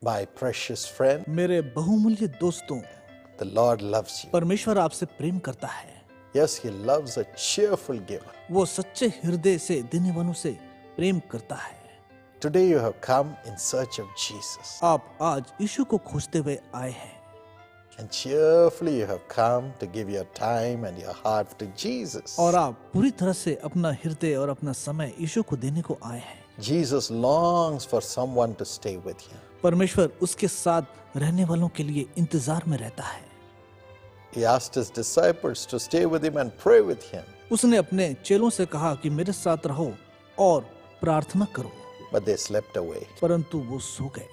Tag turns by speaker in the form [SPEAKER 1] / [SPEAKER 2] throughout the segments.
[SPEAKER 1] My precious friend,
[SPEAKER 2] मेरे बहुमूल्य दोस्तों,
[SPEAKER 1] the Lord loves you.
[SPEAKER 2] परमेश्वर आपसे प्रेम करता है।
[SPEAKER 1] Yes, He loves a cheerful giver.
[SPEAKER 2] वो सच्चे हृदय से देने वालों से प्रेम करता है।
[SPEAKER 1] Today you have come in search of Jesus.
[SPEAKER 2] आप आज यीशु को खोजते हुए आए हैं
[SPEAKER 1] And cheerfully you have come to give your time and your heart to Jesus.
[SPEAKER 2] और आप पूरी तरह से अपना हृदय और अपना समय यीशु को देने को आए हैं।
[SPEAKER 1] Jesus longs for someone to stay with Him.
[SPEAKER 2] परमेश्वर उसके साथ रहने वालों के लिए इंतजार में रहता है।
[SPEAKER 1] He asked His disciples to stay with Him and pray with Him.
[SPEAKER 2] उसने अपने चेलों से कहा कि मेरे साथ रहो और प्रार्थना करो,
[SPEAKER 1] But they slept away.
[SPEAKER 2] परंतु वो सो गए।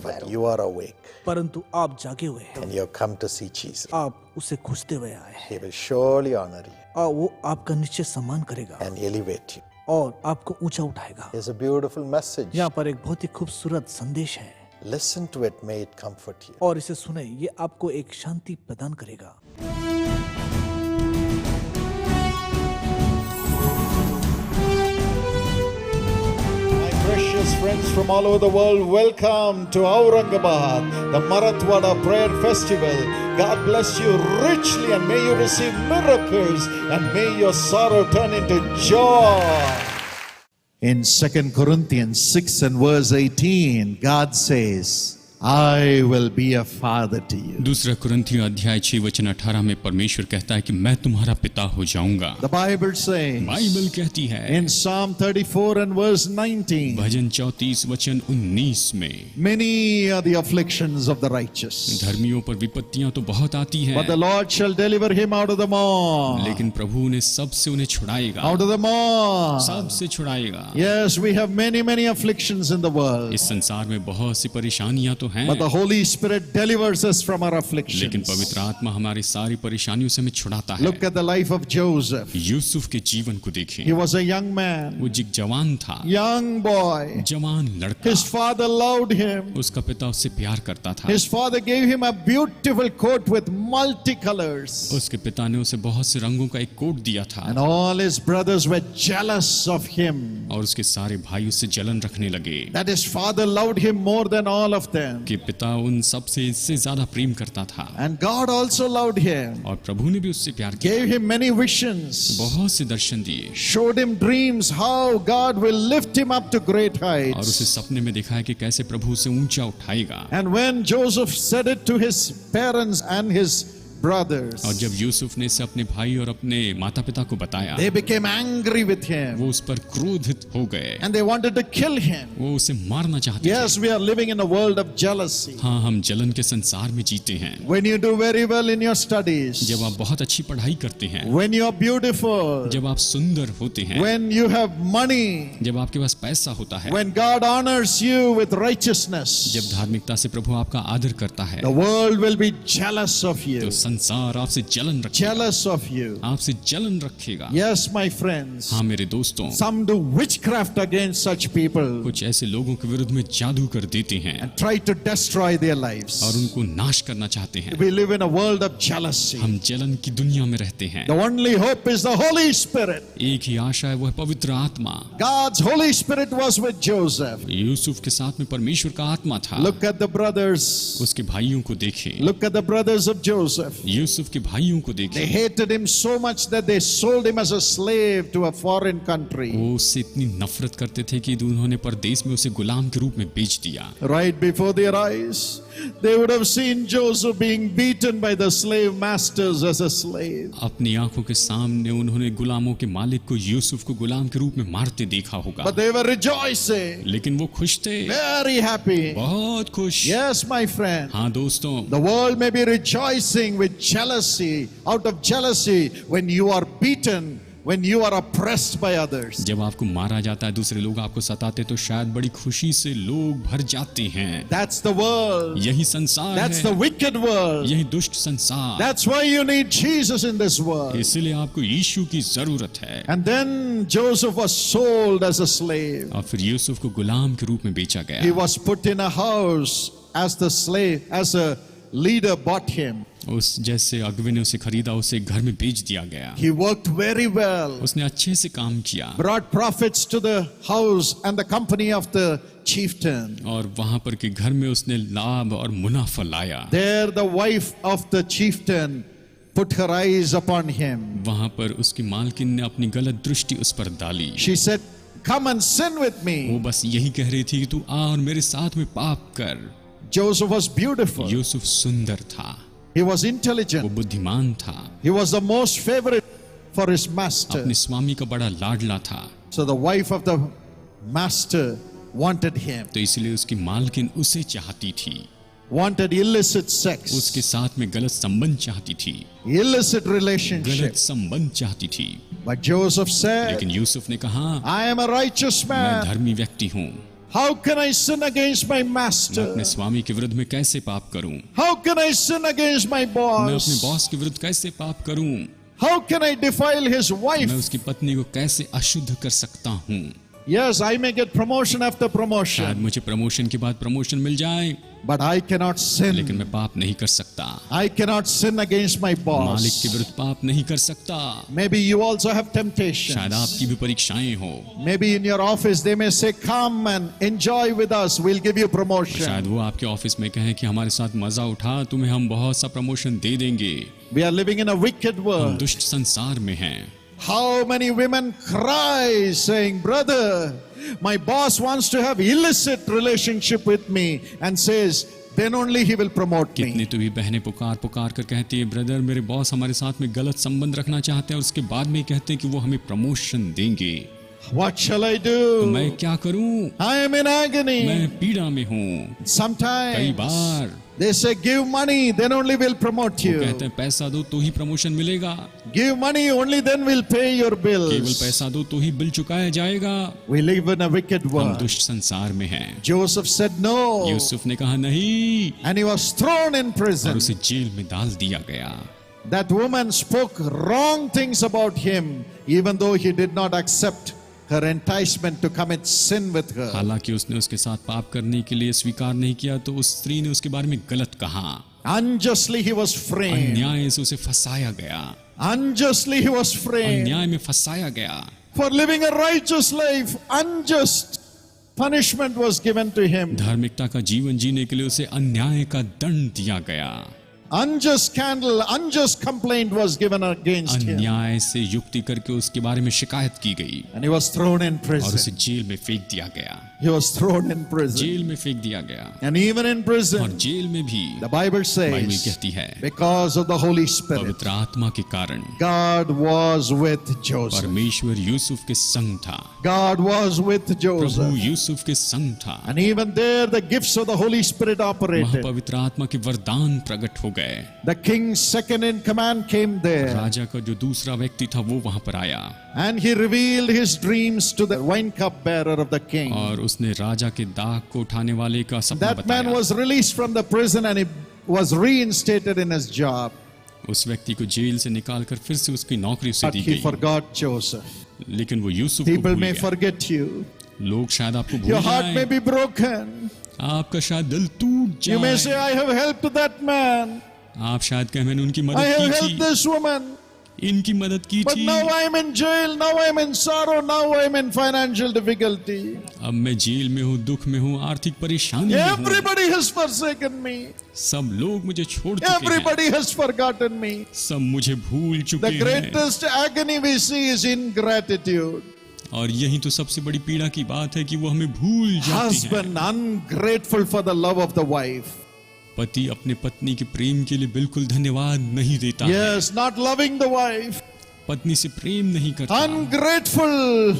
[SPEAKER 1] But you are awake
[SPEAKER 2] परंतु आप जागे हुए हैं,
[SPEAKER 1] and you have come to see Jesus.
[SPEAKER 2] आप उसे खोजते हुए आए हैं।
[SPEAKER 1] He will surely honor you
[SPEAKER 2] वो आपका निश्चय सम्मान करेगा
[SPEAKER 1] and elevate you.
[SPEAKER 2] और आपको ऊंचा उठाएगा।
[SPEAKER 1] Here's a beautiful message.
[SPEAKER 2] यहाँ पर एक बहुत ही खूबसूरत संदेश है
[SPEAKER 1] Listen to it, may it comfort you.
[SPEAKER 2] और इसे सुने, ये आपको एक शांति प्रदान करेगा।
[SPEAKER 3] My precious friends from all over the world, welcome to Aurangabad, the Marathwada Prayer Festival. God bless you richly and may you receive miracles and may your sorrow turn into joy. In 2 Corinthians 6 and verse 18, God says, I will be a father to you.
[SPEAKER 4] दूसरा कुरिन्थियों अध्याय 6 वचन 18 में परमेश्वर कहता है कि मैं तुम्हारा पिता हो जाऊंगा।
[SPEAKER 3] The Bible says,
[SPEAKER 4] बाइबल कहती है
[SPEAKER 3] in Psalm 34 and verse 19,
[SPEAKER 4] भजन 34 वचन 19 में,
[SPEAKER 3] many are the afflictions of the righteous,
[SPEAKER 4] धर्मियों पर विपत्तियां तो बहुत आती हैं,
[SPEAKER 3] but the Lord shall deliver him out of them all.
[SPEAKER 4] लेकिन प्रभु उन्हें सबसे उन्हें छुड़ाएगा,
[SPEAKER 3] Out of them all.
[SPEAKER 4] सबसे छुड़ाएगा।
[SPEAKER 3] Yes, we have many afflictions in the world,
[SPEAKER 4] इस संसार में बहुत सी परेशानियां तो हैं,
[SPEAKER 3] but the Holy Spirit delivers us from our
[SPEAKER 4] लेकिन
[SPEAKER 3] afflictions.
[SPEAKER 4] पवित्र आत्मा हमारी सारी परेशानियों से हमें छुड़ाता है।
[SPEAKER 3] Look at the life of Joseph.
[SPEAKER 4] Yusuf के जीवन को देखें,
[SPEAKER 3] He was a young man,
[SPEAKER 4] वो एक जवान था,
[SPEAKER 3] young boy.
[SPEAKER 4] जवान लड़का,
[SPEAKER 3] His father loved him.
[SPEAKER 4] उसका पिता उससे प्यार करता था,
[SPEAKER 3] His father gave him a beautiful coat with multicolors.
[SPEAKER 4] उसके पिता ने उसे बहुत से रंगों का एक कोट दिया था,
[SPEAKER 3] And all his brothers were jealous of him.
[SPEAKER 4] और उसके सारे भाई उससे जलन रखने लगे
[SPEAKER 3] That his father loved him more than all of them.
[SPEAKER 4] कि पिता उन सब से इससे ज्यादा प्रेम करता था,
[SPEAKER 3] And God also loved him.
[SPEAKER 4] और प्रभु ने भी उससे प्यार किया,
[SPEAKER 3] Gave him many visions.
[SPEAKER 4] बहुत से दर्शन दिए,
[SPEAKER 3] Showed him dreams how God will lift him up to great
[SPEAKER 4] और उसे
[SPEAKER 3] heights.
[SPEAKER 4] सपने में दिखाया कि कैसे प्रभु उसे ऊंचा उठाएगा।
[SPEAKER 3] And when Joseph said it to his parents and his brothers,
[SPEAKER 4] और जब यूसुफ ने इसे अपने भाई और अपने माता पिता को बताया,
[SPEAKER 3] they became angry with him
[SPEAKER 4] वो उस पर क्रोधित हो गए,
[SPEAKER 3] and they wanted to kill him.
[SPEAKER 4] वो उसे मारना चाहते
[SPEAKER 3] Yes,
[SPEAKER 4] थे।
[SPEAKER 3] we are living in a world of jealousy.
[SPEAKER 4] हाँ, हम जलन के संसार में जीते हैं।
[SPEAKER 3] When you do very well in your studies,
[SPEAKER 4] जब आप बहुत अच्छी पढ़ाई करते हैं,
[SPEAKER 3] when you are beautiful,
[SPEAKER 4] जब आप सुंदर होते हैं,
[SPEAKER 3] when you have money,
[SPEAKER 4] जब आपके पास पैसा होता है,
[SPEAKER 3] when God honors you with righteousness,
[SPEAKER 4] जब धार्मिकता से प्रभु आपका आदर करता है,
[SPEAKER 3] the world will be jealous of you.
[SPEAKER 4] तो संसार आपसे जलन रखेगा,
[SPEAKER 3] Jealous of you.
[SPEAKER 4] आपसे जलन रखेगा।
[SPEAKER 3] Yes, my friends.
[SPEAKER 4] हाँ मेरे दोस्तों,
[SPEAKER 3] Some do witchcraft against such people
[SPEAKER 4] कुछ ऐसे लोगों के विरुद्ध में जादू कर देते हैं
[SPEAKER 3] and try to destroy their lives.
[SPEAKER 4] और उनको नाश करना चाहते हैं।
[SPEAKER 3] We live in a world of jealousy.
[SPEAKER 4] हम जलन की दुनिया में रहते हैं।
[SPEAKER 3] The only hope is the Holy Spirit.
[SPEAKER 4] एक ही आशा है, वो है पवित्र आत्मा।
[SPEAKER 3] God's Holy Spirit was with Joseph.
[SPEAKER 4] Yusuf के साथ में परमेश्वर का आत्मा था।
[SPEAKER 3] Look at the brothers.
[SPEAKER 4] उसके भाइयों को देखें,
[SPEAKER 3] Look at the brothers of Joseph.
[SPEAKER 4] Yusuf के भाइयों को
[SPEAKER 3] They
[SPEAKER 4] देखें,
[SPEAKER 3] hated him so much that they sold him as a slave to a foreign country.
[SPEAKER 4] वो उससे इतनी नफरत करते थे कि उन्होंने परदेश में उसे गुलाम के रूप में बेच दिया।
[SPEAKER 3] Right before their eyes, they would have seen Joseph being beaten by the slave masters as a slave.
[SPEAKER 4] अपनी आंखों के सामने उन्होंने गुलामों के मालिक को, यूसुफ को गुलाम के रूप में मारते देखा होगा,
[SPEAKER 3] But they were rejoicing,
[SPEAKER 4] लेकिन वो खुश थे,
[SPEAKER 3] very happy.
[SPEAKER 4] बहुत खुश।
[SPEAKER 3] Yes, my friend.
[SPEAKER 4] हाँ दोस्तों,
[SPEAKER 3] The world may be rejoicing with jealousy, out of jealousy, when you are beaten, when you are oppressed by others.
[SPEAKER 4] जब आपको मारा जाता है, दूसरे लोग आपको सताते, तो शायद बड़ी खुशी से लोग भर जाते हैं।
[SPEAKER 3] That's the world.
[SPEAKER 4] यही संसार
[SPEAKER 3] That's
[SPEAKER 4] है,
[SPEAKER 3] the wicked world.
[SPEAKER 4] यही दुष्ट संसार।
[SPEAKER 3] That's why you need Jesus in this world.
[SPEAKER 4] इसलिए आपको यीशु की जरूरत है।
[SPEAKER 3] And then Joseph was sold as a slave.
[SPEAKER 4] और फिर यूसुफ को गुलाम के रूप में बेचा
[SPEAKER 3] He
[SPEAKER 4] गया।
[SPEAKER 3] was put in a house as the slave, as a leader bought him.
[SPEAKER 4] उस जैसे अगुवे ने उसे खरीदा, उसे घर में बेच दिया गया।
[SPEAKER 3] He worked very well,
[SPEAKER 4] उसने अच्छे से काम किया
[SPEAKER 3] brought profits to the house and the company of the chieftain.
[SPEAKER 4] और वहां पर के घर में उसने लाभ और मुनाफा लाया।
[SPEAKER 3] There the wife of the chieftain put her eyes upon him.
[SPEAKER 4] वहां पर उसकी मालकिन ने अपनी गलत दृष्टि उस पर डाली।
[SPEAKER 3] She said, "Come and sin with
[SPEAKER 4] वो
[SPEAKER 3] me."
[SPEAKER 4] बस यही कह रही थी कि तू आ और मेरे साथ में पाप कर।
[SPEAKER 3] Joseph was beautiful.
[SPEAKER 4] यूसुफ सुंदर था,
[SPEAKER 3] He was
[SPEAKER 4] वो
[SPEAKER 3] intelligent.
[SPEAKER 4] बुद्धिमान था,
[SPEAKER 3] He was the most favorite for his master.
[SPEAKER 4] अपने स्वामी का बड़ा लाडला था।
[SPEAKER 3] So the wife of the master wanted him,
[SPEAKER 4] तो इसलिए उसकी मालकिन उसे चाहती थी,
[SPEAKER 3] wanted illicit sex,
[SPEAKER 4] उसके साथ में गलत संबंध चाहती थी,
[SPEAKER 3] illicit
[SPEAKER 4] गलत
[SPEAKER 3] relationship.
[SPEAKER 4] संबंध चाहती थी।
[SPEAKER 3] But Joseph said,
[SPEAKER 4] लेकिन यूसुफ ने कहा,
[SPEAKER 3] "I am a righteous
[SPEAKER 4] मैं
[SPEAKER 3] man.
[SPEAKER 4] धर्मी व्यक्ति हूँ,
[SPEAKER 3] How can I sin against my
[SPEAKER 4] मैं
[SPEAKER 3] master?
[SPEAKER 4] अपने स्वामी के विरुद्ध में कैसे पाप करूं?
[SPEAKER 3] How can I sin against my
[SPEAKER 4] मैं अपने
[SPEAKER 3] boss?
[SPEAKER 4] बॉस के विरुद्ध कैसे पाप करूं?
[SPEAKER 3] How can I defile his
[SPEAKER 4] मैं
[SPEAKER 3] wife?
[SPEAKER 4] उसकी पत्नी को कैसे अशुद्ध कर सकता हूं?
[SPEAKER 3] Yes, I may get promotion after
[SPEAKER 4] शायद
[SPEAKER 3] promotion,
[SPEAKER 4] मुझे प्रमोशन के बाद प्रमोशन मिल जाए,
[SPEAKER 3] but I cannot
[SPEAKER 4] लेकिन
[SPEAKER 3] sin.
[SPEAKER 4] मैं पाप नहीं कर सकता।
[SPEAKER 3] I cannot sin against my
[SPEAKER 4] मालिक के
[SPEAKER 3] boss.
[SPEAKER 4] विरुद्ध पाप नहीं कर सकता।
[SPEAKER 3] Maybe you also have
[SPEAKER 4] शायद
[SPEAKER 3] temptations.
[SPEAKER 4] आपकी भी परीक्षाएं हो,
[SPEAKER 3] Maybe in your office they may say, "Come and enjoy with us. We'll give you
[SPEAKER 4] शायद
[SPEAKER 3] promotion."
[SPEAKER 4] वो आपके ऑफिस में कहें कि हमारे साथ मजा उठा, तुम्हें हम बहुत सा प्रमोशन दे देंगे।
[SPEAKER 3] We are living in a wicked
[SPEAKER 4] हम
[SPEAKER 3] world.
[SPEAKER 4] दुष्ट संसार में हैं।
[SPEAKER 3] How many women cry saying, "Brother, my boss wants to have illicit relationship with me," and says, "Then only he will promote
[SPEAKER 4] कितनी
[SPEAKER 3] me."
[SPEAKER 4] तो भी बहनें पुकार पुकार कर कहती है, ब्रदर मेरे बॉस हमारे साथ में गलत संबंध रखना चाहते हैं और उसके बाद में कहते हैं कि वो हमें प्रमोशन देंगे।
[SPEAKER 3] What shall I
[SPEAKER 4] तो
[SPEAKER 3] do?
[SPEAKER 4] मैं क्या करूं?
[SPEAKER 3] I am in agony.
[SPEAKER 4] मैं पीड़ा में हूं। कई
[SPEAKER 3] Sometimes
[SPEAKER 4] bar
[SPEAKER 3] they say, "Give money, then only we'll promote
[SPEAKER 4] वो
[SPEAKER 3] you.
[SPEAKER 4] कहते हैं पैसा दो तो ही प्रमोशन मिलेगा,
[SPEAKER 3] Give money, only then we'll pay your
[SPEAKER 4] केवल
[SPEAKER 3] bills."
[SPEAKER 4] पैसा दो तो ही बिल चुकाया जाएगा।
[SPEAKER 3] We live in a wicked
[SPEAKER 4] हम
[SPEAKER 3] world.
[SPEAKER 4] दुष्ट संसार में हैं।
[SPEAKER 3] Joseph said no,
[SPEAKER 4] यूसुफ ने कहा नहीं,
[SPEAKER 3] and he was thrown in
[SPEAKER 4] और
[SPEAKER 3] prison.
[SPEAKER 4] उसे जेल में डाल दिया गया।
[SPEAKER 3] That woman spoke wrong things about him, even though he did not accept her enticement to commit sin with her.
[SPEAKER 4] हालांकि उसने उसके साथ पाप करने के लिए स्वीकार नहीं किया, तो उस स्त्री ने उसके बारे में गलत कहा।
[SPEAKER 3] Unjustly he was framed.
[SPEAKER 4] अन्याय से उसे फंसाया गया,
[SPEAKER 3] Unjustly he was framed.
[SPEAKER 4] अन्याय में फंसाया गया।
[SPEAKER 3] For living a righteous life, unjust punishment was given to him.
[SPEAKER 4] धार्मिकता का जीवन जीने के लिए उसे अन्याय का दंड दिया गया।
[SPEAKER 3] Unjust scandal, unjust complaint was given against him.
[SPEAKER 4] अन्याय से युक्ति करके उसके बारे में शिकायत की गई
[SPEAKER 3] And he was thrown in
[SPEAKER 4] और उसे
[SPEAKER 3] prison.
[SPEAKER 4] जेल में फेंक दिया गया।
[SPEAKER 3] He was thrown in prison.
[SPEAKER 4] Jail में फेंक दिया गया।
[SPEAKER 3] And even in
[SPEAKER 4] और
[SPEAKER 3] prison,
[SPEAKER 4] जेल में भी
[SPEAKER 3] the Bible
[SPEAKER 4] बाइबल
[SPEAKER 3] says,
[SPEAKER 4] कहती है,
[SPEAKER 3] because of the Holy Spirit,
[SPEAKER 4] पवित्र आत्मा के कारण
[SPEAKER 3] God was with Joseph.
[SPEAKER 4] परमेश्वर यूसुफ के संग था,
[SPEAKER 3] God was with
[SPEAKER 4] Prabhu
[SPEAKER 3] Joseph.
[SPEAKER 4] Yusuf के संग था।
[SPEAKER 3] And even there, the gifts of the Holy Spirit
[SPEAKER 4] वहाँ
[SPEAKER 3] operated.
[SPEAKER 4] पवित्र आत्मा के वरदान प्रकट हो गए।
[SPEAKER 3] The king's second in command came there.
[SPEAKER 4] राजा का जो दूसरा व्यक्ति था वो वहां पर आया
[SPEAKER 3] And he revealed his dreams to the wine cup bearer of the king.
[SPEAKER 4] और उसने राजा के दाग को उठाने वाले का सपना
[SPEAKER 3] That man
[SPEAKER 4] बताया।
[SPEAKER 3] was released from the prison and he was reinstated in his job.
[SPEAKER 4] उस व्यक्ति को जेल से निकालकर फिर से उसकी नौकरी उसे
[SPEAKER 3] But
[SPEAKER 4] दी
[SPEAKER 3] he
[SPEAKER 4] गई,
[SPEAKER 3] forgot Joseph.
[SPEAKER 4] लेकिन वो यूसुफ को
[SPEAKER 3] People
[SPEAKER 4] भूल
[SPEAKER 3] may
[SPEAKER 4] गया।
[SPEAKER 3] forget you.
[SPEAKER 4] लोग शायद आपको
[SPEAKER 3] Your
[SPEAKER 4] भूल
[SPEAKER 3] heart may
[SPEAKER 4] जाएं,
[SPEAKER 3] be broken.
[SPEAKER 4] आपका शायद दिल टूट
[SPEAKER 3] You may say,
[SPEAKER 4] जाए।
[SPEAKER 3] "I have helped that man.
[SPEAKER 4] आप शायद कहें मैंने उनकी
[SPEAKER 3] I
[SPEAKER 4] मदद
[SPEAKER 3] have
[SPEAKER 4] की
[SPEAKER 3] helped
[SPEAKER 4] थी,
[SPEAKER 3] this woman.
[SPEAKER 4] इनकी मदद की
[SPEAKER 3] But
[SPEAKER 4] थी,
[SPEAKER 3] now I'm in jail. Now I'm in sorrow. Now I'm in financial difficulty.
[SPEAKER 4] अब मैं जेल में हूँ, दुख में हूँ, आर्थिक परेशानी में हूँ।
[SPEAKER 3] Everybody has forsaken me.
[SPEAKER 4] सब लोग मुझे छोड़ चुके हैं,
[SPEAKER 3] Everybody has forgotten me."
[SPEAKER 4] सब मुझे भूल
[SPEAKER 3] The
[SPEAKER 4] चुके हैं।
[SPEAKER 3] greatest agony we see is ingratitude.
[SPEAKER 4] और यही तो सबसे बड़ी पीड़ा की बात है कि वो हमें भूल जाते हैं।
[SPEAKER 3] Husband ungrateful for the love of the wife.
[SPEAKER 4] पति अपने पत्नी के प्रेम के लिए बिल्कुल धन्यवाद नहीं देता है,
[SPEAKER 3] Yes, not loving the wife.
[SPEAKER 4] पत्नी से प्रेम नहीं करता,
[SPEAKER 3] Ungrateful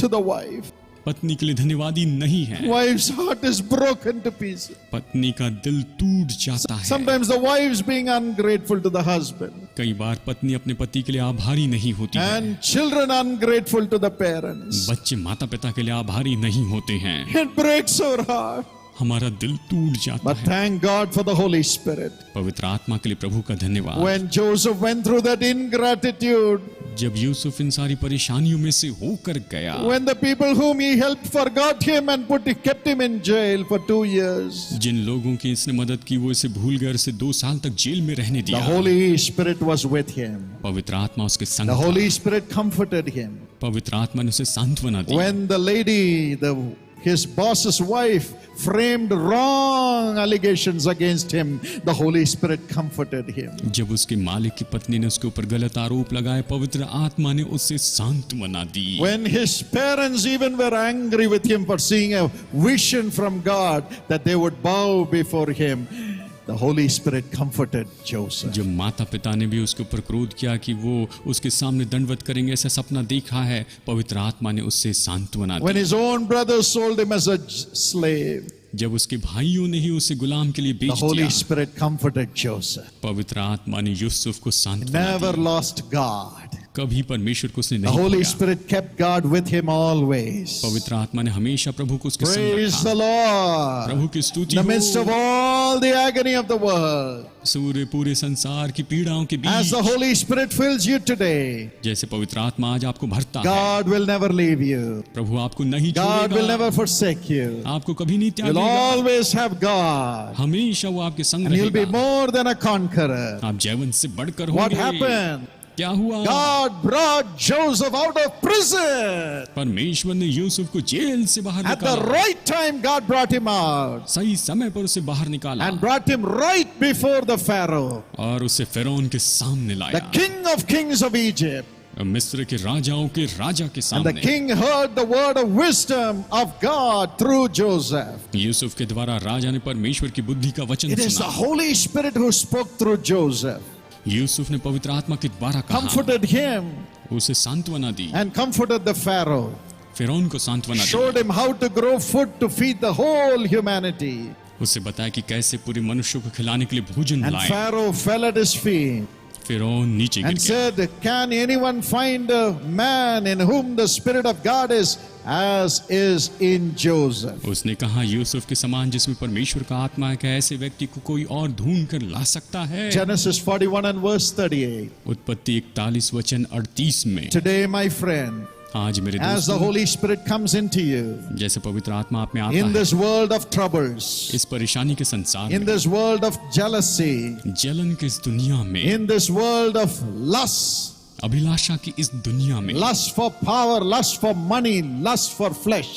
[SPEAKER 3] to the wife.
[SPEAKER 4] पत्नी के लिए धन्यवादी नहीं है।
[SPEAKER 3] Wife's heart is broken to pieces.
[SPEAKER 4] पत्नी का दिल टूट जाता है।
[SPEAKER 3] Sometimes the wife's being ungrateful to the husband.
[SPEAKER 4] कई बार पत्नी अपने पति के लिए आभारी नहीं होती है,
[SPEAKER 3] And children ungrateful to the parents.
[SPEAKER 4] बच्चे माता पिता के लिए आभारी नहीं होते हैं।
[SPEAKER 3] It breaks our heart.
[SPEAKER 4] हमारा दिल टूट जाता
[SPEAKER 3] But
[SPEAKER 4] है।
[SPEAKER 3] thank God for the Holy Spirit.
[SPEAKER 4] पवित्र आत्मा के लिए प्रभु का धन्यवाद।
[SPEAKER 3] When Joseph went through that ingratitude,
[SPEAKER 4] जब यूसुफ इन सारी परेशानियों में से होकर गया,
[SPEAKER 3] when the people whom he helped forgot him and kept him in jail for 2 years,
[SPEAKER 4] जिन लोगों की इसने मदद की वो इसे भूल गए और इसे 2 साल तक जेल में रहने
[SPEAKER 3] the
[SPEAKER 4] दिया,
[SPEAKER 3] Holy Spirit was with him.
[SPEAKER 4] पवित्र आत्मा उसके संग
[SPEAKER 3] The
[SPEAKER 4] था।
[SPEAKER 3] Holy Spirit comforted him.
[SPEAKER 4] पवित्र आत्मा ने उसे सांत्वना दी।
[SPEAKER 3] When the lady, his boss's wife, framed wrong allegations against him, the Holy Spirit comforted him.
[SPEAKER 4] जब उसके मालिक की पत्नी ने उसके ऊपर गलत आरोप लगाए, पवित्र आत्मा ने उसे सांत्वना दी।
[SPEAKER 3] When his parents even were angry with him for seeing a vision from God that they would bow before him, the Holy Spirit comforted Joseph.
[SPEAKER 4] जब माता पिता ने भी उसके ऊपर क्रोध किया कि वो उसके सामने दंडवत करेंगे, ऐसा सपना देखा है, पवित्र आत्मा ने उससे सांत्वना
[SPEAKER 3] When
[SPEAKER 4] the.
[SPEAKER 3] his own brothers sold him as a slave,
[SPEAKER 4] जब उसके भाइयों ने ही उसे गुलाम के लिए
[SPEAKER 3] the
[SPEAKER 4] बेच
[SPEAKER 3] Holy
[SPEAKER 4] दिया,
[SPEAKER 3] Spirit comforted Joseph.
[SPEAKER 4] पवित्र आत्मा ने यूसुफ को सांत्वना
[SPEAKER 3] Never
[SPEAKER 4] दी।
[SPEAKER 3] lost God.
[SPEAKER 4] कभी परमेश्वर को उसने
[SPEAKER 3] The
[SPEAKER 4] नहीं
[SPEAKER 3] Holy
[SPEAKER 4] खोया।
[SPEAKER 3] Spirit kept God with him always.
[SPEAKER 4] पवित्र आत्मा ने हमेशा प्रभु को उसके संग
[SPEAKER 3] Praise the
[SPEAKER 4] रखा।
[SPEAKER 3] Lord.
[SPEAKER 4] प्रभु की स्तुति
[SPEAKER 3] In the
[SPEAKER 4] हो।
[SPEAKER 3] midst of all the agony of the world,
[SPEAKER 4] पूरे संसार की पीड़ाओं के
[SPEAKER 3] as the
[SPEAKER 4] beach,
[SPEAKER 3] Holy Spirit fills you today,
[SPEAKER 4] जैसे पवित्र आत्मा आज आपको भरता है,
[SPEAKER 3] God will never leave you.
[SPEAKER 4] प्रभु आपको नहीं
[SPEAKER 3] God will
[SPEAKER 4] छोड़ेगा,
[SPEAKER 3] never forsake you.
[SPEAKER 4] आपको कभी नहीं
[SPEAKER 3] You'll
[SPEAKER 4] त्यागेगा,
[SPEAKER 3] always have God.
[SPEAKER 4] हमेशा वो आपके संग
[SPEAKER 3] And you'll be
[SPEAKER 4] रहेगा।
[SPEAKER 3] more than a conqueror.
[SPEAKER 4] आप जैवन से बढ़कर
[SPEAKER 3] What
[SPEAKER 4] होंगे।
[SPEAKER 3] happened?
[SPEAKER 4] क्या हुआ?
[SPEAKER 3] God brought Joseph out of prison.
[SPEAKER 4] परमेश्वर ने यूसुफ को जेल से बाहर
[SPEAKER 3] At the
[SPEAKER 4] निकाला,
[SPEAKER 3] right time, God brought him out
[SPEAKER 4] सही समय पर उसे बाहर निकाला
[SPEAKER 3] and brought him right before the Pharaoh,
[SPEAKER 4] और उसे फिरौन के सामने
[SPEAKER 3] the
[SPEAKER 4] लाया,
[SPEAKER 3] king of kings of Egypt.
[SPEAKER 4] मिस्र के राजाओं के राजा के
[SPEAKER 3] And the
[SPEAKER 4] सामने।
[SPEAKER 3] king heard the word of wisdom of God through Joseph.
[SPEAKER 4] Yusuf के द्वारा राजा ने परमेश्वर की बुद्धि का वचन
[SPEAKER 3] It is the
[SPEAKER 4] सुना।
[SPEAKER 3] Holy Spirit who spoke through Joseph,
[SPEAKER 4] Yusuf ने पवित्र आत्मा के द्वारा कहा,
[SPEAKER 3] comforted him
[SPEAKER 4] उसे सांत्वना दी,
[SPEAKER 3] and comforted the Pharaoh,
[SPEAKER 4] फिरौन को सांत्वना
[SPEAKER 3] showed
[SPEAKER 4] the,
[SPEAKER 3] him how to grow food to feed the whole humanity.
[SPEAKER 4] उसे बताया कि कैसे पूरे मनुष्य को खिलाने के लिए भोजन
[SPEAKER 3] And
[SPEAKER 4] लाए।
[SPEAKER 3] Pharaoh fell at his feet
[SPEAKER 4] फिरौन नीचे गिर
[SPEAKER 3] and
[SPEAKER 4] गया
[SPEAKER 3] said, Can anyone find a man in whom the Spirit of God is, as is in Joseph?
[SPEAKER 4] उसने कहा, यूसुफ के समान जिसमें परमेश्वर का आत्मा है, क्या ऐसे व्यक्ति को कोई और ढूंढ कर ला सकता है?
[SPEAKER 3] Genesis 41 and verse 38.
[SPEAKER 4] उत्पत्ति 41 वचन 38 में।
[SPEAKER 3] Today, my friend,
[SPEAKER 4] आज मेरे
[SPEAKER 3] as the
[SPEAKER 4] दोस्तों,
[SPEAKER 3] Holy Spirit comes into you,
[SPEAKER 4] जैसे पवित्र आत्मा आप में आता
[SPEAKER 3] in
[SPEAKER 4] है,
[SPEAKER 3] this world of troubles,
[SPEAKER 4] इस परेशानी के संसार
[SPEAKER 3] in
[SPEAKER 4] में,
[SPEAKER 3] this world of jealousy,
[SPEAKER 4] जलन की इस दुनिया में,
[SPEAKER 3] in this world of lust,
[SPEAKER 4] अभिलाषा की इस दुनिया में,
[SPEAKER 3] lust for power, lust for money, lust for flesh,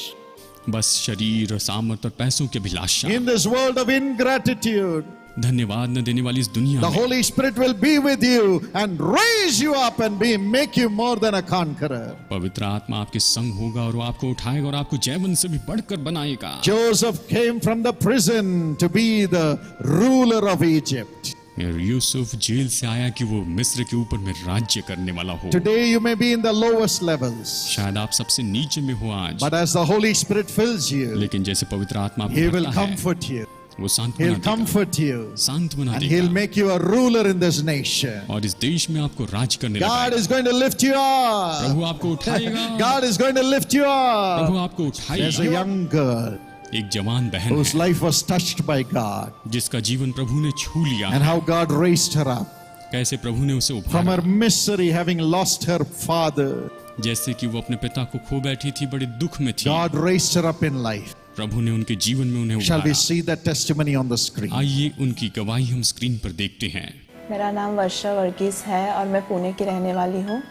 [SPEAKER 4] बस शरीर और सामर्थ और पैसों की अभिलाषा,
[SPEAKER 3] in this world of ingratitude,
[SPEAKER 4] धन्यवाद न देने वाली इस दुनिया
[SPEAKER 3] the
[SPEAKER 4] में,
[SPEAKER 3] Holy Spirit will be with you and raise you up and make you more than a conqueror.
[SPEAKER 4] पवित्र आत्मा आपके संग होगा और वो आपको उठाएगा और आपको जैवन से भी बढ़कर बनाएगा।
[SPEAKER 3] Joseph came from the prison to be the ruler of Egypt.
[SPEAKER 4] Yusuf jail से आया कि वो मिस्र के ऊपर में राज्य करने वाला हो।
[SPEAKER 3] Today you may be in the lowest levels,
[SPEAKER 4] शायद आप सबसे नीचे में हो आज,
[SPEAKER 3] but as the Holy Spirit fills you,
[SPEAKER 4] लेकिन जैसे पवित्र आत्मा
[SPEAKER 3] He
[SPEAKER 4] आपको
[SPEAKER 3] will
[SPEAKER 4] भरता है,
[SPEAKER 3] comfort you.
[SPEAKER 4] वो सांत्वना
[SPEAKER 3] He'll
[SPEAKER 4] देगा,
[SPEAKER 3] comfort you.
[SPEAKER 4] सांत्वना
[SPEAKER 3] And He'll
[SPEAKER 4] देगा
[SPEAKER 3] make you a ruler in this nation.
[SPEAKER 4] और इस देश में आपको राज करने
[SPEAKER 3] God
[SPEAKER 4] लगाएगा।
[SPEAKER 3] is going to lift you up.
[SPEAKER 4] प्रभु आपको उठाएगा,
[SPEAKER 3] God is going to lift you
[SPEAKER 4] Prabhu
[SPEAKER 3] up.
[SPEAKER 4] आपको
[SPEAKER 3] There's a
[SPEAKER 4] उठाएगा।
[SPEAKER 3] young girl
[SPEAKER 4] एक जवान बहन
[SPEAKER 3] whose
[SPEAKER 4] है
[SPEAKER 3] life was touched by God,
[SPEAKER 4] जिसका जीवन प्रभु ने छू लिया,
[SPEAKER 3] and how God raised her up
[SPEAKER 4] कैसे प्रभु ने उसे
[SPEAKER 3] from
[SPEAKER 4] उठाया,
[SPEAKER 3] her misery, having lost her father.
[SPEAKER 4] जैसे कि वो अपने पिता को खो बैठी थी, बड़े दुख में थी,
[SPEAKER 3] God raised her up in life.
[SPEAKER 4] प्रभु ने उनके जीवन में उन्हें
[SPEAKER 3] Shall we
[SPEAKER 4] उठाया।
[SPEAKER 3] see that testimony on the screen?
[SPEAKER 4] आइए उनकी गवाही हम स्क्रीन पर देखते हैं।
[SPEAKER 5] मेरा नाम वर्षा वर्गीस है और मैं पुणे की रहने वाली हूँ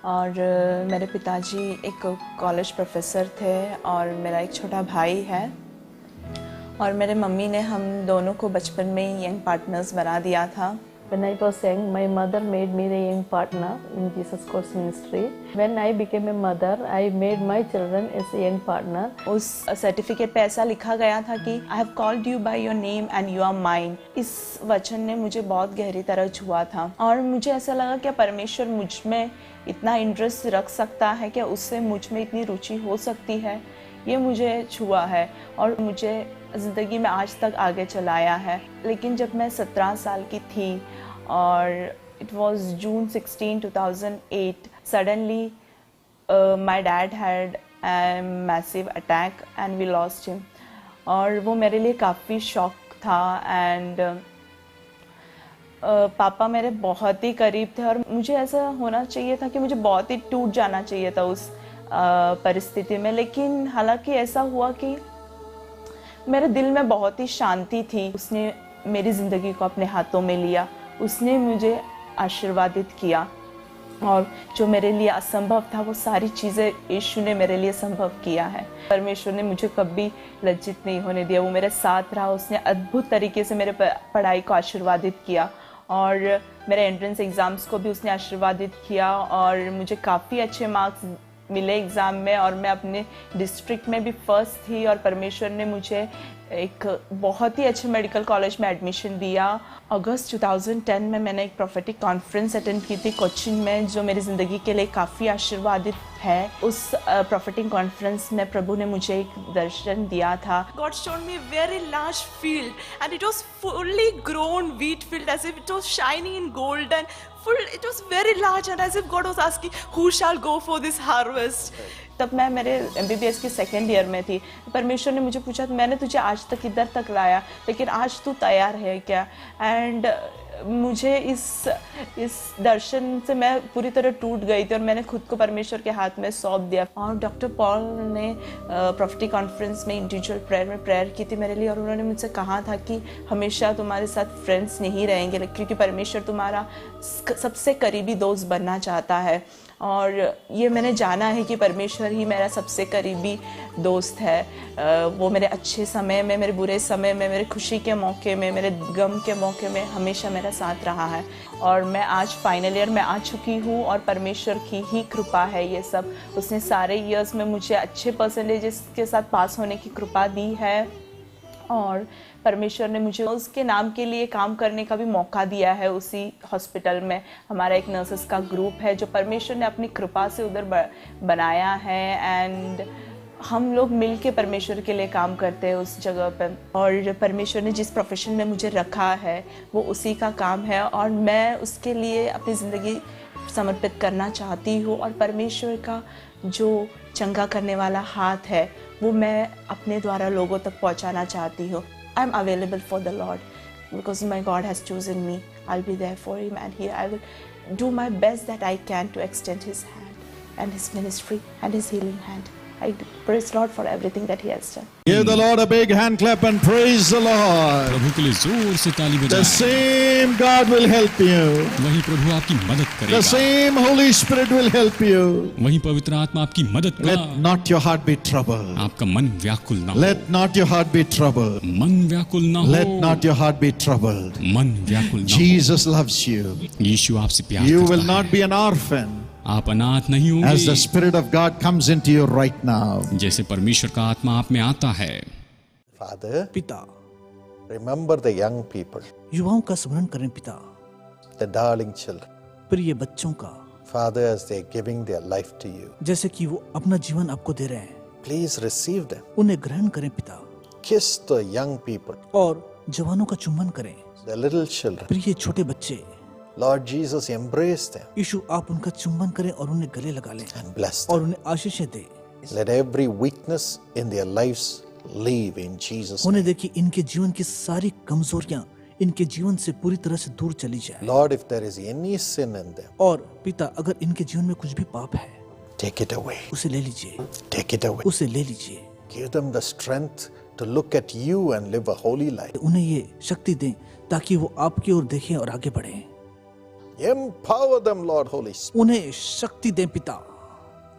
[SPEAKER 5] और मेरे पिताजी एक कॉलेज प्रोफेसर थे और मेरा एक छोटा भाई है और मेरे मम्मी ने हम दोनों को बचपन में ही यंग पार्टनर्स बना दिया था।
[SPEAKER 6] When I was young, my mother made me the young partner in Jesus Course Ministry. When I became a mother, I made my children as a young partner.
[SPEAKER 5] उस सर्टिफिकेट पे ऐसा लिखा गया था कि I have called you by your name and you are mine। इस वचन ने मुझे बहुत गहरी तरह छुआ था और मुझे ऐसा लगा कि परमेश्वर मुझ में इतना इंटरेस्ट रख सकता है कि उससे मुझ में इतनी रुचि हो सकती है। ये मुझे छुआ है और मुझे ज़िंदगी में आज तक आगे चलाया है। लेकिन जब मैं 17 साल की थी और it was June 16, 2008, suddenly my dad had a massive attack and we lost him। और वो मेरे लिए काफ़ी शॉक था। एंड पापा मेरे बहुत ही करीब थे और मुझे ऐसा होना चाहिए था कि मुझे बहुत ही टूट जाना चाहिए था उस परिस्थिति में, लेकिन हालांकि ऐसा हुआ कि मेरे दिल में बहुत ही शांति थी। उसने मेरी ज़िंदगी को अपने हाथों में लिया, उसने मुझे आशीर्वादित किया और जो मेरे लिए असंभव था वो सारी चीज़ें यीशु ने मेरे लिए संभव किया है। परमेश्वर ने मुझे कभी लज्जित नहीं होने दिया, वो मेरे साथ रहा। उसने अद्भुत तरीके से मेरे पढ़ाई को आशीर्वादित किया और मेरे एंट्रेंस एग्ज़ाम्स को भी उसने आशीर्वादित किया और मुझे काफ़ी अच्छे मार्क्स मिले एग्ज़ाम में और मैं अपने डिस्ट्रिक्ट में भी फर्स्ट थी और परमेश्वर ने मुझे एक बहुत ही अच्छे मेडिकल कॉलेज में एडमिशन दिया। अगस्त 2010 में मैंने एक प्रोफेटिक कॉन्फ्रेंस अटेंड की थी कोचिन में, जो मेरी ज़िंदगी के लिए काफ़ी आशीर्वादित है। उस प्रोफेटिक कॉन्फ्रेंस में प्रभु ने मुझे एक दर्शन दिया था।
[SPEAKER 7] God showed me a very large field and it was fully grown wheat field, as if it was shining in gold and full. It was very large and as if God was asking, who shall go for this harvest?
[SPEAKER 5] तब मैं मेरे MBBS के second year में थी। परमेश्वर ने मुझे पूछा, मैंने तुझे आज तक इधर तक लाया, लेकिन आज तू तैयार है क्या? एंड मुझे इस दर्शन से मैं पूरी तरह टूट गई थी और मैंने खुद को परमेश्वर के हाथ में सौंप दिया। और डॉक्टर पॉल ने प्रोफेटिक कॉन्फ्रेंस में इंडिविजुअल प्रेयर में प्रेयर की थी मेरे लिए और उन्होंने मुझसे कहा था कि हमेशा तुम्हारे साथ फ्रेंड्स नहीं रहेंगे, क्योंकि परमेश्वर तुम्हारा सबसे करीबी दोस्त बनना चाहता है। और ये मैंने जाना है कि परमेश्वर ही मेरा सबसे करीबी दोस्त है। वो मेरे अच्छे समय में, मेरे बुरे समय में, मेरे खुशी के मौके में, मेरे गम के मौके में हमेशा मेरा साथ रहा है। और मैं आज फाइनल ईयर में आ चुकी हूँ और परमेश्वर की ही कृपा है ये सब। उसने सारे ईयर्स में मुझे अच्छे परसेंटेजेस के साथ पास होने की कृपा दी है और परमेश्वर ने मुझे उसके नाम के लिए काम करने का भी मौका दिया है। उसी हॉस्पिटल में हमारा एक नर्सेस का ग्रुप है जो परमेश्वर ने अपनी कृपा से उधर बनाया है एंड हम लोग मिल के परमेश्वर के लिए काम करते हैं उस जगह पर। और परमेश्वर ने जिस प्रोफेशन में मुझे रखा है वो उसी का काम है और मैं उसके लिए अपनी ज़िंदगी समर्पित करना चाहती हूँ। और परमेश्वर का जो चंगा करने वाला हाथ है वो मैं अपने द्वारा लोगों तक पहुँचाना चाहती हूँ। I am available for the Lord because my God has chosen me. I'll be there for Him and here I will do my best that I can to extend His hand and His ministry and His healing hand. I praise Lord for everything that He has done.
[SPEAKER 3] Give the Lord a big hand clap and praise the Lord.
[SPEAKER 4] प्रभु के लिए जोर से ताली
[SPEAKER 3] The
[SPEAKER 4] बजाएं।
[SPEAKER 3] same God will help you.
[SPEAKER 4] वही प्रभु आपकी मदद
[SPEAKER 3] The
[SPEAKER 4] करेगा,
[SPEAKER 3] same Holy Spirit will help you.
[SPEAKER 4] वही पवित्र आत्मा आपकी मदद
[SPEAKER 3] Let
[SPEAKER 4] करेगा।
[SPEAKER 3] not your heart be troubled.
[SPEAKER 4] आपका मन व्याकुल ना हो,
[SPEAKER 3] Let not your heart be troubled.
[SPEAKER 4] मन व्याकुल ना
[SPEAKER 3] Let
[SPEAKER 4] हो,
[SPEAKER 3] not your heart be troubled.
[SPEAKER 4] मन व्याकुल ना हो।
[SPEAKER 3] Jesus loves you.
[SPEAKER 4] यीशु आपसे प्यार
[SPEAKER 3] You
[SPEAKER 4] करता
[SPEAKER 3] will
[SPEAKER 4] है।
[SPEAKER 3] not be an orphan
[SPEAKER 4] आप अनाथ नहीं
[SPEAKER 3] as the
[SPEAKER 4] होंगे।
[SPEAKER 3] Spirit of God comes into you right now.
[SPEAKER 4] जैसे परमेश्वर का आत्मा आप में आता है।
[SPEAKER 1] Father,
[SPEAKER 2] पिता,
[SPEAKER 1] remember the young people,
[SPEAKER 2] युवाओं का स्मरण करें पिता,
[SPEAKER 1] the darling children.
[SPEAKER 2] प्रिय बच्चों का,
[SPEAKER 1] Father, as they're giving their life to you,
[SPEAKER 2] जैसे कि वो अपना जीवन आपको दे रहे हैं,
[SPEAKER 1] please receive them.
[SPEAKER 2] उन्हें ग्रहण करें पिता
[SPEAKER 1] Kiss the young people,
[SPEAKER 2] और जवानों का चुम्बन करें।
[SPEAKER 1] the little children.
[SPEAKER 2] प्रिय छोटे बच्चे,
[SPEAKER 1] Lord Jesus, embrace them
[SPEAKER 2] यीशु आप उनका चुम्बन करें और उन्हें गले लगा लें
[SPEAKER 1] and bless them.
[SPEAKER 2] और उन्हें आशीषें दें।
[SPEAKER 1] Let every weakness in their lives leave in Jesus' name.
[SPEAKER 2] होने दे कि इनके जीवन की सारी कमजोरियां इनके जीवन से पूरी तरह से दूर चली जाए।
[SPEAKER 1] Lord, if there is any sin in them,
[SPEAKER 2] और पिता अगर इनके जीवन में कुछ भी पाप है
[SPEAKER 1] take it away.
[SPEAKER 2] उसे ले लीजिए,
[SPEAKER 1] Take it away.
[SPEAKER 2] उसे ले लीजिए।
[SPEAKER 1] Give them the strength to look at you and live a holy life.
[SPEAKER 2] उन्हें ये शक्ति दें ताकि वो आपकी ओर देखें और आगे बढ़ें।
[SPEAKER 1] Empower them, Lord, Holy Spirit.
[SPEAKER 2] उन्हें शक्ति दें पिता।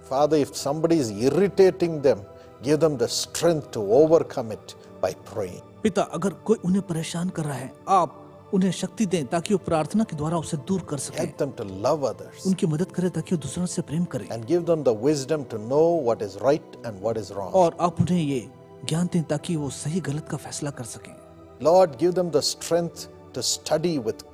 [SPEAKER 1] Father, if somebody is irritating them, give them the strength to overcome it by praying.
[SPEAKER 2] पिता अगर कोई उन्हें परेशान कर रहा है आप उन्हें शक्ति दें ताकि वो प्रार्थना के द्वारा उसे दूर कर सकें।
[SPEAKER 1] Help them to love others
[SPEAKER 2] उनकी मदद करें ताकि वो दूसरों से प्रेम करें
[SPEAKER 1] and give them the wisdom to know what is right and what is wrong.
[SPEAKER 2] और आप उन्हें ये ज्ञान दें ताकि वो सही गलत का फैसला कर सकें।
[SPEAKER 1] Lord, give them the strength to study with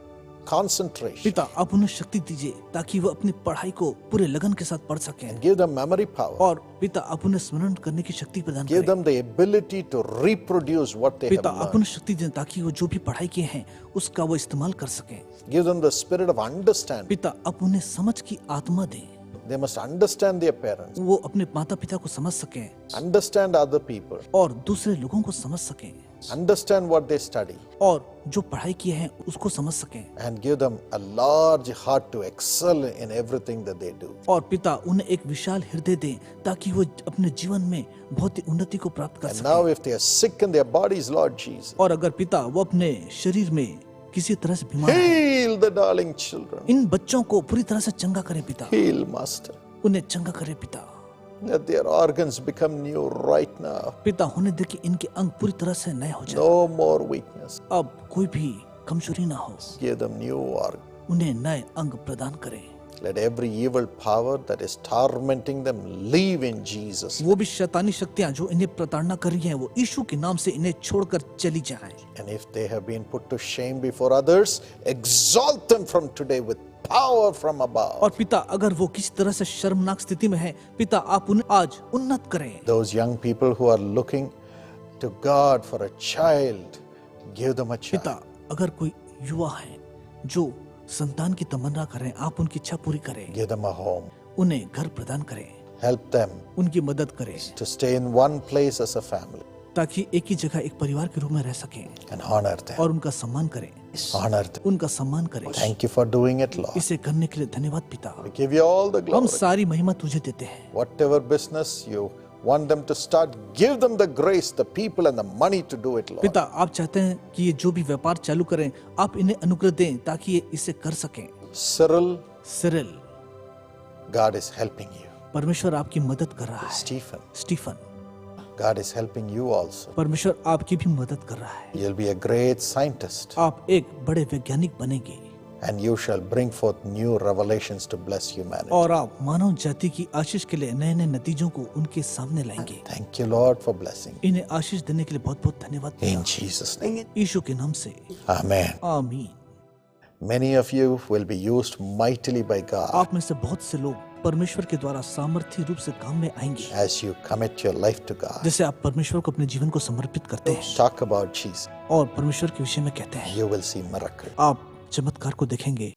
[SPEAKER 1] concentration
[SPEAKER 2] पिता आप उन्हें शक्ति दीजिए ताकि वो अपनी पढ़ाई को पूरे लगन के साथ पढ़ सकें
[SPEAKER 1] and give them memory power.
[SPEAKER 2] और पिता आप उन्हें स्मरण करने की शक्ति प्रदान
[SPEAKER 1] Give
[SPEAKER 2] करें।
[SPEAKER 1] them the ability to reproduce what they have
[SPEAKER 2] पिता आप
[SPEAKER 1] learned.
[SPEAKER 2] उन्हें शक्ति दें ताकि वो जो भी पढ़ाई किए हैं उसका वो इस्तेमाल कर सकें।
[SPEAKER 1] Give them the spirit of understanding.
[SPEAKER 2] पिता आप उन्हें समझ की आत्मा दें
[SPEAKER 1] They must understand their parents,
[SPEAKER 2] वो अपने माता पिता को समझ सकें
[SPEAKER 1] understand other people,
[SPEAKER 2] और दूसरे लोगों को समझ सकें
[SPEAKER 1] understand what they study,
[SPEAKER 2] और जो पढ़ाई किए हैं उसको समझ सकें
[SPEAKER 1] and give them a large heart to excel in everything that they do.
[SPEAKER 2] और पिता उन्हें एक विशाल हृदय दें ताकि वो अपने जीवन में बहुत ही उन्नति को प्राप्त कर
[SPEAKER 1] And now,
[SPEAKER 2] सकें।
[SPEAKER 1] if they are sick in their bodies, Lord Jesus,
[SPEAKER 2] और अगर पिता वो अपने शरीर में किसी तरह से बीमार है,
[SPEAKER 1] heal the darling children.
[SPEAKER 2] इन बच्चों को पूरी तरह से चंगा करें पिता,
[SPEAKER 1] Heal, Master.
[SPEAKER 2] उन्हें चंगा करें पिता।
[SPEAKER 1] Let their organs become new right now.
[SPEAKER 2] पिता होने दे कि इनके अंग पूरी तरह से नए हो जाए,
[SPEAKER 1] No more weakness.
[SPEAKER 2] अब कोई भी कमजोरी ना हो,
[SPEAKER 1] Give them new organs.
[SPEAKER 2] उन्हें नए अंग प्रदान करें।
[SPEAKER 1] Let every evil power that is tormenting them leave in Jesus.
[SPEAKER 2] वो भी शैतानी शक्तियां जो इन्हें प्रताड़ना कर रही हैं वो यीशु के नाम से इन्हें छोड़कर चली जाएं।
[SPEAKER 1] And if they have been put to shame before others, exalt them from today with power from above.
[SPEAKER 2] और पिता अगर वो किसी तरह से शर्मनाक स्थिति में है, पिता आप उन्हें आज उन्नत करें।
[SPEAKER 1] Those young people who are looking to God for a child, give them a child.
[SPEAKER 2] पिता अगर कोई युवा है जो संतान की तमन्ना करें, आप उनकी इच्छा पूरी करें,
[SPEAKER 1] Give them a home.
[SPEAKER 2] उन्हें घर प्रदान करें,
[SPEAKER 1] Help them
[SPEAKER 2] उनकी मदद करें
[SPEAKER 1] to stay in one place as a family
[SPEAKER 2] ताकि एक ही जगह एक परिवार के रूप में रह सकें
[SPEAKER 1] and honor them.
[SPEAKER 2] और उनका सम्मान करें,
[SPEAKER 1] Honor them.
[SPEAKER 2] उनका सम्मान करें।
[SPEAKER 1] Thank you for doing it, Lord.
[SPEAKER 2] इसे करने के लिए धन्यवाद पिता।
[SPEAKER 1] We give you all the
[SPEAKER 2] हम
[SPEAKER 1] glory.
[SPEAKER 2] सारी महिमा तुझे देते हैं।
[SPEAKER 1] Whatever business you want them to start, give them the grace, the people and the money to do it, Lord.
[SPEAKER 2] पिता आप चाहते हैं कि ये जो भी व्यापार चालू करें, आप इन्हें अनुग्रह दें ताकि ये इसे कर सकें।
[SPEAKER 1] Cyril,
[SPEAKER 2] Cyril,
[SPEAKER 1] God is helping you.
[SPEAKER 2] परमेश्वर आपकी मदद कर रहा है।
[SPEAKER 1] Stephen,
[SPEAKER 2] Stephen,
[SPEAKER 1] God is helping you also.
[SPEAKER 2] परमेश्वर आपकी भी मदद कर रहा है।
[SPEAKER 1] You'll be a great scientist
[SPEAKER 2] आप एक बड़े वैज्ञानिक बनेंगे
[SPEAKER 1] and you shall bring forth new revelations to bless humanity.
[SPEAKER 2] और आप मानव जाति की आशीष के लिए नए नए नतीजों को उनके सामने लाएंगे।
[SPEAKER 1] Thank you, Lord, for blessing.
[SPEAKER 2] इन्हें आशीष देने के लिए बहुत बहुत धन्यवाद
[SPEAKER 1] In
[SPEAKER 2] पिता।
[SPEAKER 1] Jesus' name.
[SPEAKER 2] यीशु के नाम से
[SPEAKER 1] Amen.
[SPEAKER 2] आमीन।
[SPEAKER 1] Many of you will be used mightily by God
[SPEAKER 2] आप में से बहुत से लोग परमेश्वर के द्वारा सामर्थ्य रूप से काम में आएंगे
[SPEAKER 1] as you commit your life to God.
[SPEAKER 2] जैसे आप परमेश्वर को अपने जीवन को समर्पित करते हैं
[SPEAKER 1] Talk about Jesus.
[SPEAKER 2] और परमेश्वर के विषय में कहते हैं,
[SPEAKER 1] You will see miracle.
[SPEAKER 2] आप चमत्कार को देखेंगे।